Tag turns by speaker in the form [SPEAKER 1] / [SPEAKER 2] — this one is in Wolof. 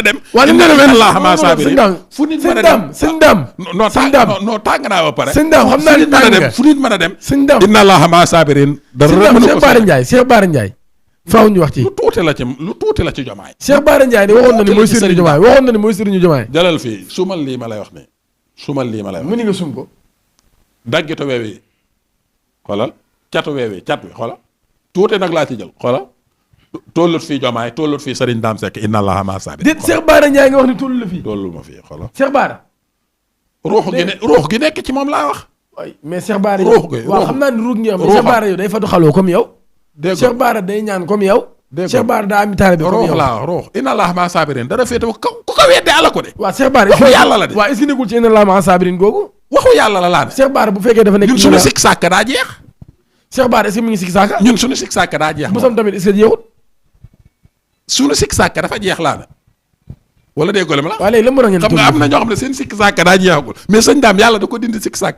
[SPEAKER 1] dem.
[SPEAKER 2] waaw li nga demee
[SPEAKER 1] allah ma sabirin fu nit mën a dem
[SPEAKER 2] sëñ daam
[SPEAKER 1] non tàng naa ba pare.
[SPEAKER 2] sëñ daam xam naa ni tàng nga
[SPEAKER 1] fu nit mën a dem.
[SPEAKER 2] sëñ daam
[SPEAKER 1] inna allah ma sabirin. dara mënu ko
[SPEAKER 2] Cheikh Bara Ndiaye faaw ñu wax ci.
[SPEAKER 1] lu tuuti la ci jomaay.
[SPEAKER 2] Cheikh Bara Ndiaye de waxoon na ni mooy sëriñu jomaay
[SPEAKER 1] jalal fii sumal lii ma lay wax nii sumal lii ma lay wax.
[SPEAKER 2] mu ni nga sum ko.
[SPEAKER 1] daggito weewi xoolal catu weewi cat wi xoolal tuuti nag laa ci jël xoolal tollut fii jomaay tollut fii Serigne Dame Seck inna allaha ma sabir.
[SPEAKER 2] déet Cheikh Bara Ndiaye nga wax ni tollu la fii.
[SPEAKER 1] tollu ma fii xoolal.
[SPEAKER 2] Cheikh Bara.
[SPEAKER 1] ruux gi nekk ci moom laa wax.
[SPEAKER 2] waay mais Cheikh Bara.
[SPEAKER 1] waaw
[SPEAKER 2] xam naa ni ruux ngi am Cheikh Bara yow day fatu xaloo comme yow. dégg Cheikh Bara day ñaan comme yow. dégg Cheikh Bara daa am taalibe comme yow.
[SPEAKER 1] ruux laa wax ruux inna allaha ma sabirin dara féete ku ko wedde ala ko de.
[SPEAKER 2] waaw Cheikh Bara
[SPEAKER 1] waxu yàlla la de.
[SPEAKER 2] waaw est-ce que nekkul ci inna allaha ma sabirin googu.
[SPEAKER 1] waxu yàlla la laa ne.
[SPEAKER 2] Cheikh Bara bu fekkee dafa nekk.
[SPEAKER 1] ñun suñu sikk sàkk daa jeex.
[SPEAKER 2] Cheikh Bara est-ce que mi ngi sikk sàkk.
[SPEAKER 1] ñun suñu sikk sàkk daa jeex.
[SPEAKER 2] mosam tamit est-ce que jeexut.
[SPEAKER 1] suñu sikk sàkk dafa jeex laa ne. wala déggoo la ma la.
[SPEAKER 2] waaw léegi lan moo tax ngeen
[SPEAKER 1] xam nga am na ñoo xam ne seen sikk sàkk daa jeexagul mais sëñ daam yàlla da ko dindi sikk sàkk